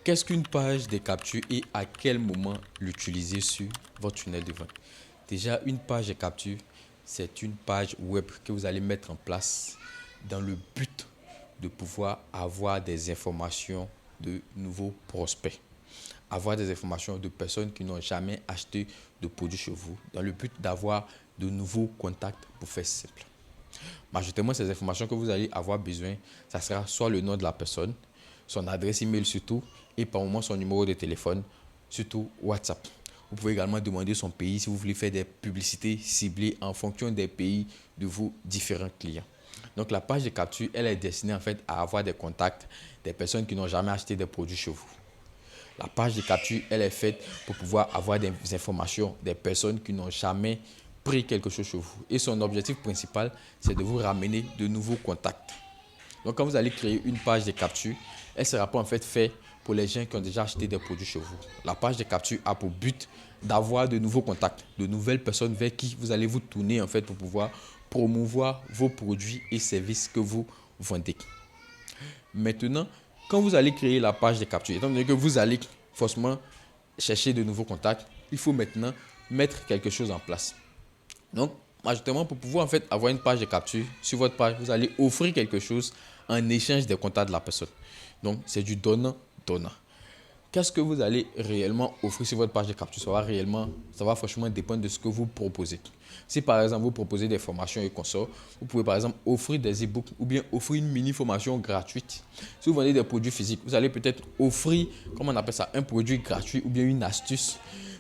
Qu'est-ce qu'une page de capture et à quel moment l'utiliser sur votre tunnel de vente? Déjà, une page de capture, c'est une page web que vous allez mettre en place dans le but de pouvoir avoir des informations de nouveaux prospects, avoir des informations de personnes qui n'ont jamais acheté de produits chez vous, dans le but d'avoir de nouveaux contacts pour faire simple. Majoritairement, ces informations que vous allez avoir besoin, ça sera soit le nom de la personne, son adresse email surtout, et par moment son numéro de téléphone, surtout WhatsApp. Vous pouvez également demander son pays si vous voulez faire des publicités ciblées en fonction des pays de vos différents clients. Donc la page de capture, elle est destinée en fait à avoir des contacts des personnes qui n'ont jamais acheté des produits chez vous. La page de capture, elle est faite pour pouvoir avoir des informations des personnes qui n'ont jamais pris quelque chose chez vous. Et son objectif principal, c'est de vous ramener de nouveaux contacts. Donc, quand vous allez créer une page de capture, elle ne sera pas en fait faite pour les gens qui ont déjà acheté des produits chez vous. La page de capture a pour but d'avoir de nouveaux contacts, de nouvelles personnes vers qui vous allez vous tourner en fait pour pouvoir promouvoir vos produits et services que vous vendez. Maintenant, quand vous allez créer la page de capture, étant donné que vous allez forcément chercher de nouveaux contacts, il faut maintenant mettre quelque chose en place. Donc, majoritairement, pour pouvoir en fait avoir une page de capture sur votre page, vous allez offrir quelque chose en échange des contacts de la personne. Donc, c'est du donnant-donnant. Qu'est-ce que vous allez réellement offrir sur votre page de capture? Ça va franchement dépendre de ce que vous proposez. Si par exemple vous proposez des formations et consorts, vous pouvez par exemple offrir des e-books ou bien offrir une mini formation gratuite. Si vous vendez des produits physiques, vous allez peut-être offrir, comment on appelle ça, un produit gratuit ou bien une astuce.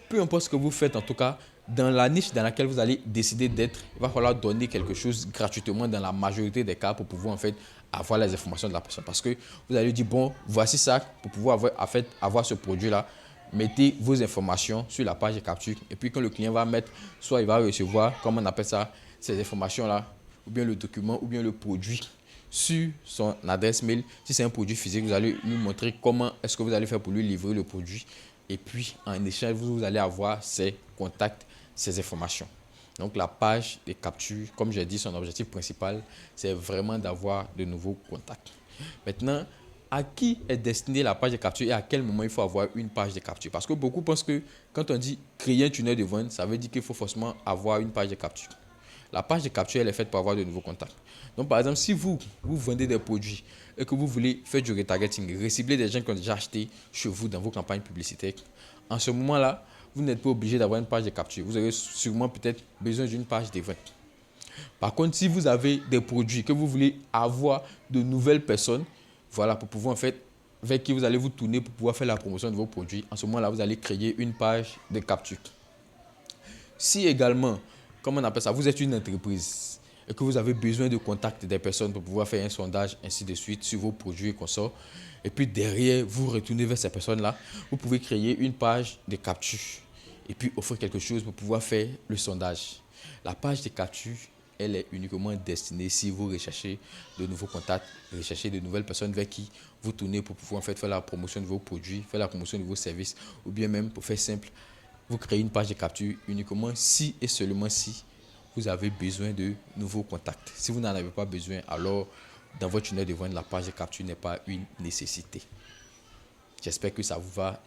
Peu importe ce que vous faites, en tout cas, dans la niche dans laquelle vous allez décider d'être, il va falloir donner quelque chose gratuitement dans la majorité des cas pour pouvoir en fait avoir les informations de la personne. Parce que vous allez dire, bon, voici ça, pour pouvoir avoir ce produit-là, mettez vos informations sur la page de capture. Et puis quand le client va mettre, soit il va recevoir, comment on appelle ça, ces informations-là, ou bien le document, ou bien le produit sur son adresse mail. Si c'est un produit physique, vous allez lui montrer comment est-ce que vous allez faire pour lui livrer le produit. Et puis, en échange, vous allez avoir ses contacts, ses informations. Donc, la page de capture, comme j'ai dit, son objectif principal, c'est vraiment d'avoir de nouveaux contacts. Maintenant, à qui est destinée la page de capture et à quel moment il faut avoir une page de capture? Parce que beaucoup pensent que quand on dit créer un tunnel de vente, ça veut dire qu'il faut forcément avoir une page de capture. La page de capture, elle est faite pour avoir de nouveaux contacts. Donc, par exemple, si vous vendez des produits et que vous voulez faire du retargeting, recibler des gens qui ont déjà acheté chez vous dans vos campagnes publicitaires, en ce moment-là, vous n'êtes pas obligé d'avoir une page de capture. Vous aurez sûrement peut-être besoin d'une page de vente. Par contre, si vous avez des produits que vous voulez avoir de nouvelles personnes, voilà, pour pouvoir en fait, vers qui vous allez vous tourner pour pouvoir faire la promotion de vos produits, en ce moment-là, vous allez créer une page de capture. Si également, comme on appelle ça, vous êtes une entreprise et que vous avez besoin de contacter des personnes pour pouvoir faire un sondage, ainsi de suite, sur vos produits et consorts, et puis derrière, vous retournez vers ces personnes-là, vous pouvez créer une page de capture et puis offrir quelque chose pour pouvoir faire le sondage. La page de capture, elle est uniquement destinée si vous recherchez de nouveaux contacts, recherchez de nouvelles personnes vers qui vous tournez pour pouvoir en fait faire la promotion de vos produits, faire la promotion de vos services, ou bien même pour faire simple, vous créez une page de capture uniquement si et seulement si vous avez besoin de nouveaux contacts. Si vous n'en avez pas besoin, alors dans votre tunnel de vente, la page de capture n'est pas une nécessité. J'espère que ça vous va.